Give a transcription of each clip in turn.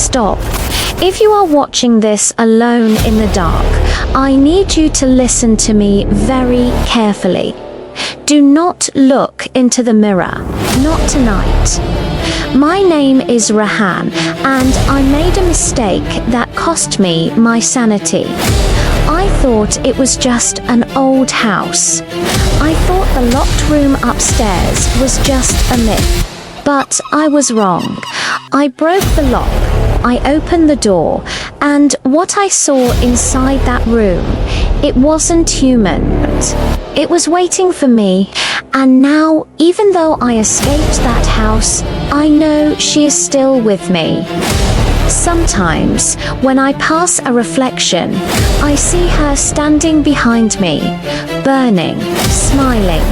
stop. If you are watching this alone in the dark, I need you to listen to me very carefully. Do not look into the mirror, not tonight. My name is Rehan, and I made a mistake that cost me my sanity. I thought it was just an old house. I thought the locked room upstairs was just a myth. But I was wrong. I broke the lock. I opened the door, and what I saw inside that room, it wasn't human. It was waiting for me, and now, even though I escaped that house, I know she is still with me. Sometimes, when I pass a reflection, I see her standing behind me, burning, smiling.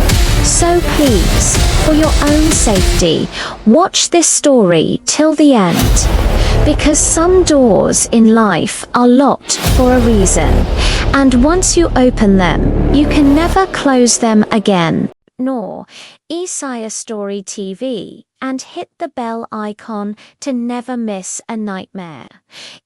So please, for your own safety, watch this story till the end. Because some doors in life are locked for a reason, and once you open them, you can never close them again. Noor Saya Story TV, and hit the bell icon to never miss a nightmare.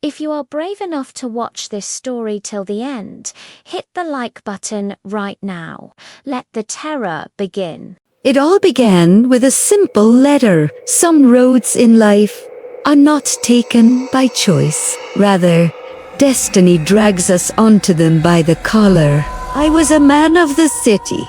If you are brave enough to watch this story till the end, hit the like button right now. Let the terror begin. It all began with a simple letter. Some roads in life are not taken by choice. Rather, destiny drags us onto them by the collar. I was a man of the city,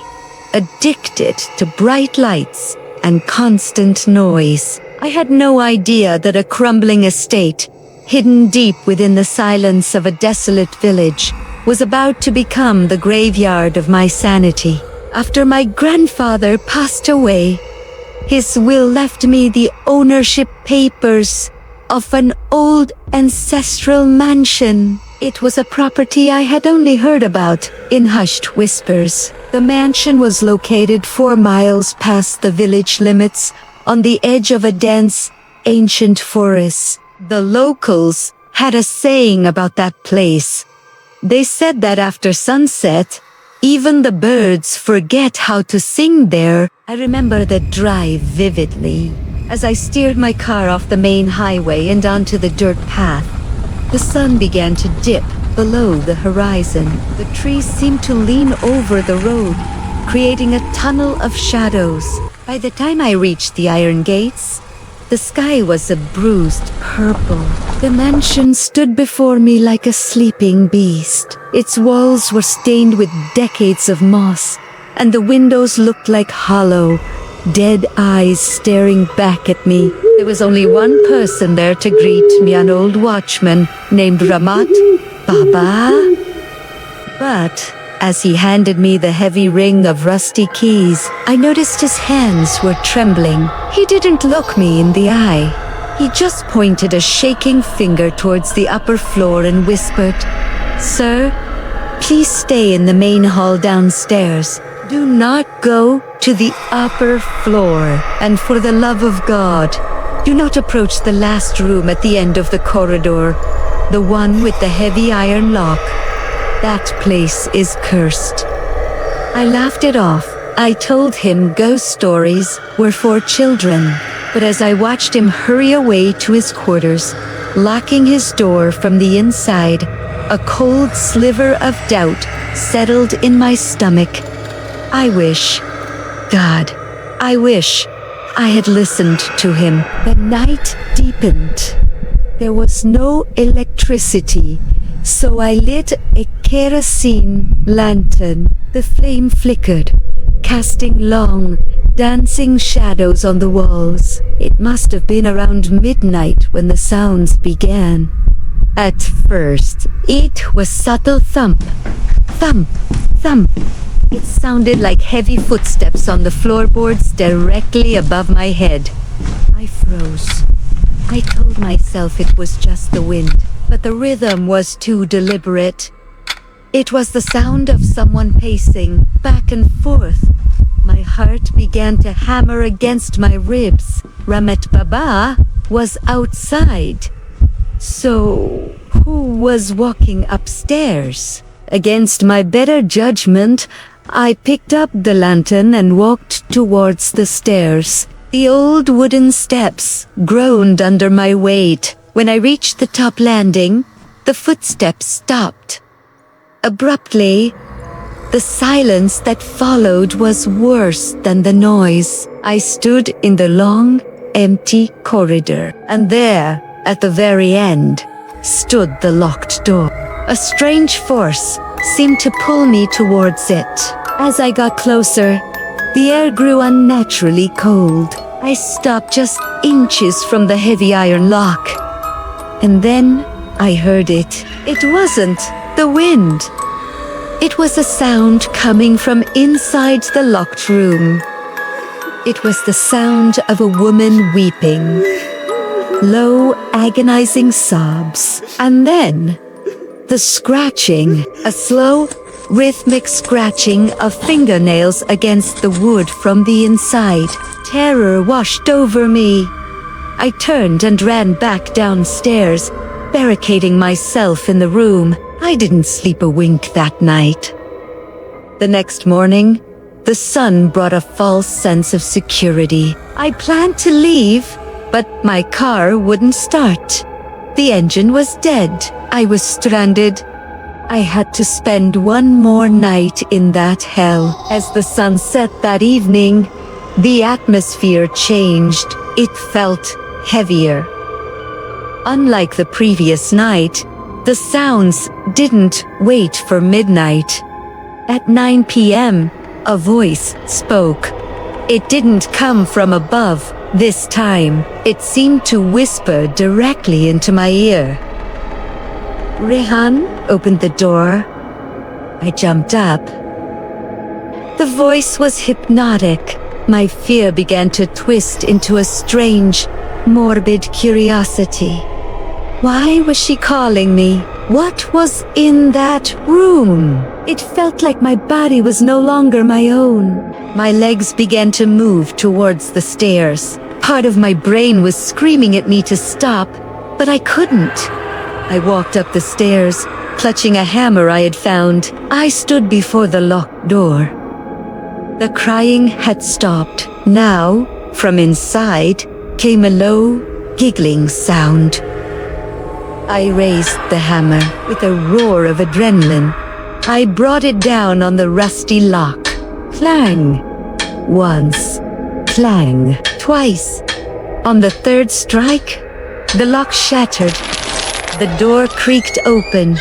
addicted to bright lights and constant noise. I had no idea that a crumbling estate, hidden deep within the silence of a desolate village, was about to become the graveyard of my sanity. After my grandfather passed away, his will left me the ownership papers of an old ancestral mansion. It was a property I had only heard about in hushed whispers. The mansion was located 4 miles past the village limits, on the edge of a dense, ancient forest. The locals had a saying about that place. They said that after sunset, even the birds forget how to sing there. I remember the drive vividly. As I steered my car off the main highway and onto the dirt path, the sun began to dip below the horizon. The trees seemed to lean over the road, creating a tunnel of shadows. By the time I reached the iron gates, the sky was a bruised purple. The mansion stood before me like a sleeping beast. Its walls were stained with decades of moss, and the windows looked like hollow, dead eyes staring back at me. There was only one person there to greet me, an old watchman named Ramat Baba. But as he handed me the heavy ring of rusty keys, I noticed his hands were trembling. He didn't look me in the eye. He just pointed a shaking finger towards the upper floor and whispered, "Sir, please stay in the main hall downstairs. Do not go to the upper floor. And for the love of God, do not approach the last room at the end of the corridor, the one with the heavy iron lock. That place is cursed." I laughed it off. I told him ghost stories were for children. But as I watched him hurry away to his quarters, locking his door from the inside, a cold sliver of doubt settled in my stomach. I wish I had listened to him. The night deepened. There was no electricity, so I lit a kerosene lantern. The flame flickered, casting long, dancing shadows on the walls. It must have been around midnight when the sounds began. At first, it was subtle thump, thump, thump. It sounded like heavy footsteps on the floorboards directly above my head. I froze. I told myself it was just the wind, but the rhythm was too deliberate. It was the sound of someone pacing back and forth. My heart began to hammer against my ribs. Ramat Baba was outside. So, who was walking upstairs? Against my better judgment, I picked up the lantern and walked towards the stairs. The old wooden steps groaned under my weight. When I reached the top landing, the footsteps stopped. Abruptly, the silence that followed was worse than the noise. I stood in the long, empty corridor, and there, at the very end, stood the locked door. A strange force seemed to pull me towards it. As I got closer, the air grew unnaturally cold. I stopped just inches from the heavy iron lock. And then I heard it. It wasn't the wind. It was a sound coming from inside the locked room. It was the sound of a woman weeping. Low, agonizing sobs. And then the scratching, a slow, rhythmic scratching of fingernails against the wood from the inside. Terror washed over me. I turned and ran back downstairs, barricading myself in the room. I didn't sleep a wink that night. The next morning, the sun brought a false sense of security. I planned to leave, but my car wouldn't start. The engine was dead. I was stranded. I had to spend one more night in that hell. As the sun set that evening, the atmosphere changed. It felt heavier. Unlike the previous night, the sounds didn't wait for midnight. At 9 p.m., a voice spoke. It didn't come from above this time. It seemed to whisper directly into my ear. Rehan opened the door. I jumped up. The voice was hypnotic. My fear began to twist into a strange, morbid curiosity. Why was she calling me? What was in that room? It felt like my body was no longer my own. My legs began to move towards the stairs. Part of my brain was screaming at me to stop, but I couldn't. I walked up the stairs, clutching a hammer I had found. I stood before the locked door. The crying had stopped. Now, from inside, came a low, giggling sound. I raised the hammer with a roar of adrenaline. I brought it down on the rusty lock. Clang! Once. Clang! Twice. On the third strike, the lock shattered. The door creaked open,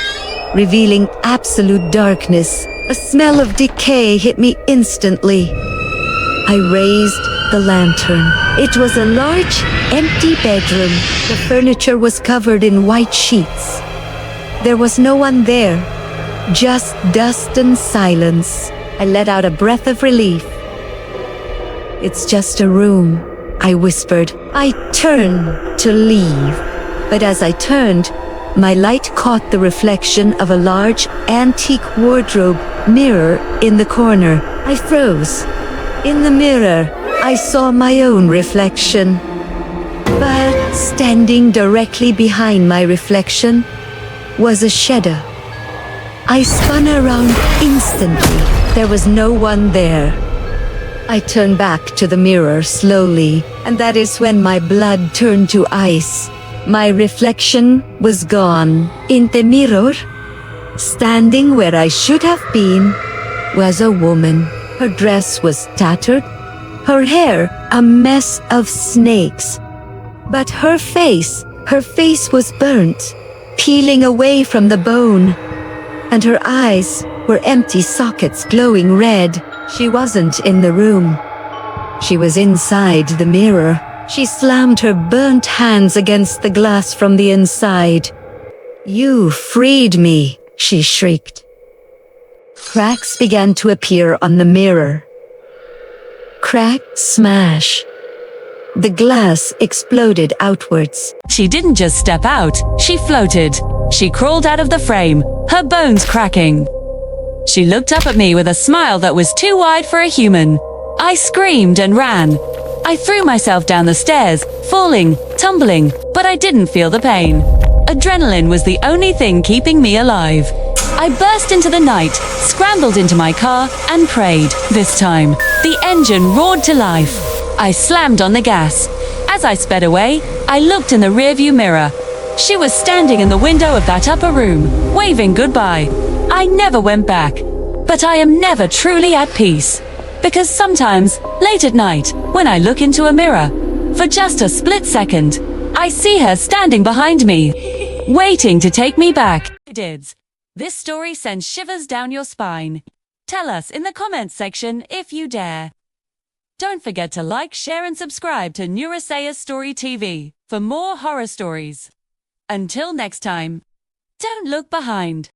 revealing absolute darkness. A smell of decay hit me instantly. I raised the lantern. It was a large, empty bedroom. The furniture was covered in white sheets. There was no one there, just dust and silence. I let out a breath of relief. It's just a room, I whispered. I turned to leave, but as I turned, my light caught the reflection of a large, antique wardrobe mirror in the corner. I froze. In the mirror, I saw my own reflection. But standing directly behind my reflection was a shadow. I spun around instantly. There was no one there. I turned back to the mirror slowly, and that is when my blood turned to ice. My reflection was gone. In the mirror, standing where I should have been, was a woman. Her dress was tattered, her hair a mess of snakes. But her face was burnt, peeling away from the bone. And her eyes were empty sockets glowing red. She wasn't in the room. She was inside the mirror. She slammed her burnt hands against the glass from the inside. "You freed me," she shrieked. Cracks began to appear on the mirror. Crack, smash. The glass exploded outwards. She didn't just step out, she floated. She crawled out of the frame, her bones cracking. She looked up at me with a smile that was too wide for a human. I screamed and ran. I threw myself down the stairs, falling, tumbling, but I didn't feel the pain. Adrenaline was the only thing keeping me alive. I burst into the night, scrambled into my car, and prayed. This time, the engine roared to life. I slammed on the gas. As I sped away, I looked in the rearview mirror. She was standing in the window of that upper room, waving goodbye. I never went back. But I am never truly at peace. Because sometimes, late at night, when I look into a mirror, for just a split second, I see her standing behind me, waiting to take me back. This story sends shivers down your spine. Tell us in the comments section if you dare. Don't forget to like, share and subscribe to Noor Saya Story TV for more horror stories. Until next time, don't look behind.